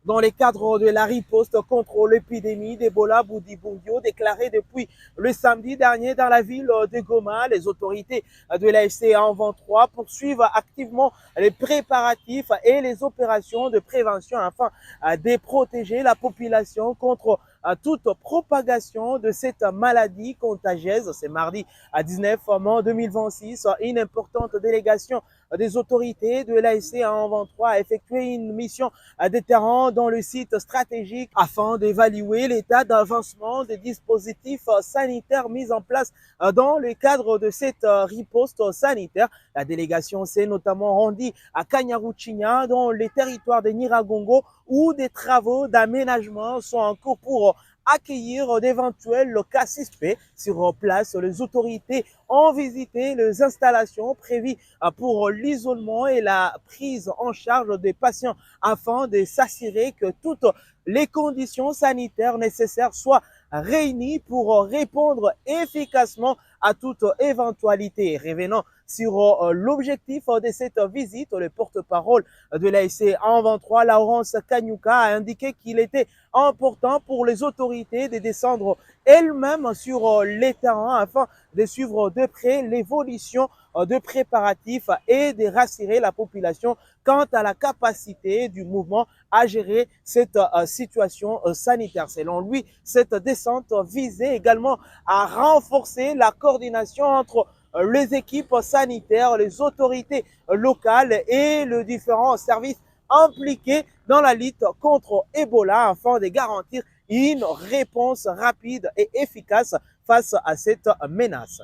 dans le cadre de la riposte contre l'épidémie d'Ebola Bundibugyo déclarée depuis le samedi dernier dans la ville de Goma. Les autorités de la FCA en 23 poursuivent activement les préparatifs et les opérations de prévention afin de protéger la population contre toute propagation de cette maladie contagieuse. C'est mardi à 19 mai 2026, une importante délégation des autorités de l'ASC en 23 a effectué une mission de terrain dans le site stratégique afin d'évaluer l'état d'avancement des dispositifs sanitaires mis en place dans le cadre de cette riposte sanitaire. La délégation s'est notamment rendue à Kanyaruchinya dans les territoires de Nyiragongo où des travaux d'aménagement sont en cours pour accueillir d'éventuels cas suspects. Sur place, les autorités ont visité les installations prévues pour l'isolement et la prise en charge des patients afin de s'assurer que toutes les conditions sanitaires nécessaires soient réunies pour répondre efficacement à toute éventualité. Revenant sur l'objectif de cette visite, le porte-parole de l'ASC en 23, Laurence Kanyuka, a indiqué qu'il était important pour les autorités de descendre elles-mêmes sur les terrains afin de suivre de près l'évolution de préparatifs et de rassurer la population quant à la capacité du mouvement à gérer cette situation sanitaire. Selon lui, cette descente visait également à renforcer la coordination entre les équipes sanitaires, les autorités locales et les différents services impliqués dans la lutte contre Ebola afin de garantir une réponse rapide et efficace face à cette menace.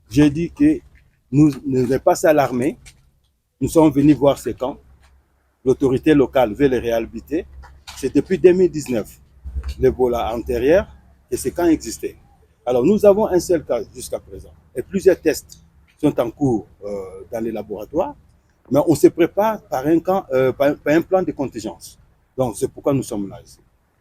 J'ai dit que nous ne devons pas s'alarmer. Nous sommes venus voir ces camps. L'autorité locale veut les réhabiliter. C'est depuis 2019, l'Ebola antérieur, que ces camps existaient. Alors nous avons un seul cas jusqu'à présent. Et plusieurs tests sont en cours dans les laboratoires. Mais on se prépare par un plan de contingence. Donc c'est pourquoi nous sommes là ici.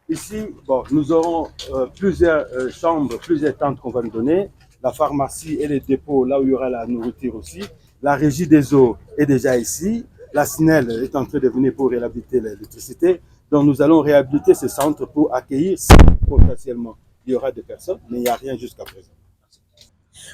Ici, bon, nous aurons plusieurs chambres, plusieurs tentes qu'on va nous donner. La pharmacie et les dépôts, là où il y aura la nourriture aussi. La régie des eaux est déjà ici. La SNEL est en train de venir pour réhabiliter l'électricité. Donc nous allons réhabiliter ce centre pour accueillir, si potentiellement il y aura des personnes, mais il n'y a rien jusqu'à présent.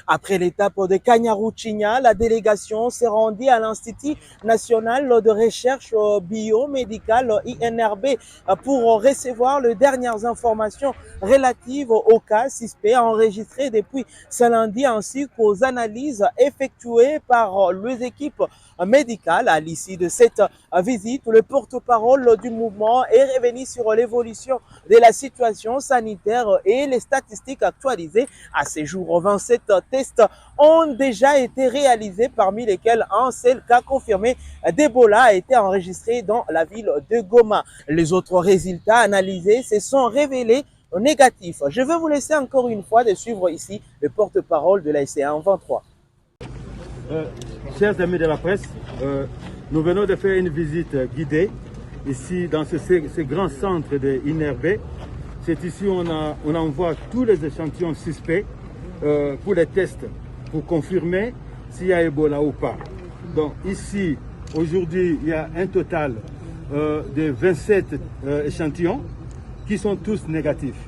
Après l'étape de Kanyaruchinya, la délégation s'est rendue à l'Institut national de recherche biomédicale INRB pour recevoir les dernières informations relatives aux cas suspects enregistrés depuis ce lundi ainsi qu'aux analyses effectuées par les équipes médicales. À l'issue de cette visite, le porte-parole du mouvement est revenu sur l'évolution de la situation sanitaire et les statistiques actualisées. À ce jour, 27 tests ont déjà été réalisés, parmi lesquels un seul cas confirmé d'Ebola a été enregistré dans la ville de Goma. Les autres résultats analysés se sont révélés négatifs. Je vais vous laisser encore une fois de suivre ici le porte-parole de la SCA en 23. Chers amis de la presse, nous venons de faire une visite guidée ici dans ce grand centre de INRB. C'est ici où on envoie tous les échantillons suspects pour les tests, pour confirmer s'il y a Ebola ou pas. Donc ici, aujourd'hui, il y a un total de 27 échantillons qui sont tous négatifs.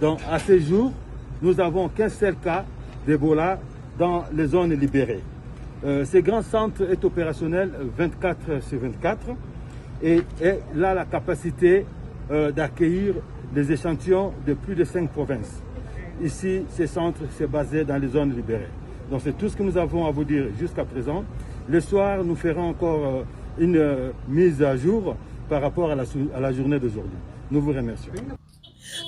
Donc à ce jour, nous n'avons qu'un seul cas d'Ebola dans les zones libérées. Ce grand centre est opérationnel 24 sur 24 et a la capacité d'accueillir des échantillons de plus de 5 provinces. Ici, ce centre s'est basé dans les zones libérées. Donc c'est tout ce que nous avons à vous dire jusqu'à présent. Le soir, nous ferons encore une mise à jour par rapport à la journée d'aujourd'hui. Nous vous remercions.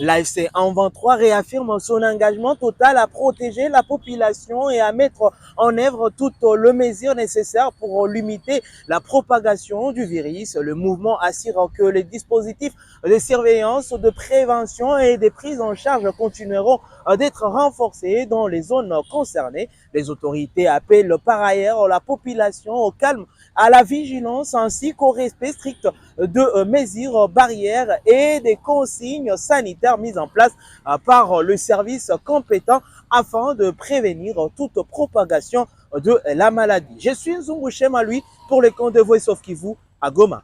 L'AFC en 23 réaffirme son engagement total à protéger la population et à mettre en œuvre toutes les mesures nécessaires pour limiter la propagation du virus. Le mouvement assure que les dispositifs de surveillance, de prévention et de prise en charge continueront d'être renforcés dans les zones concernées. Les autorités appellent par ailleurs la population au calme, à la vigilance ainsi qu'au respect strict de mesures barrières et des consignes sanitaires mises en place par le service compétent afin de prévenir toute propagation de la maladie. Je suis Nzungu Chema, lui, pour le compte de Voice of Kivu à Goma.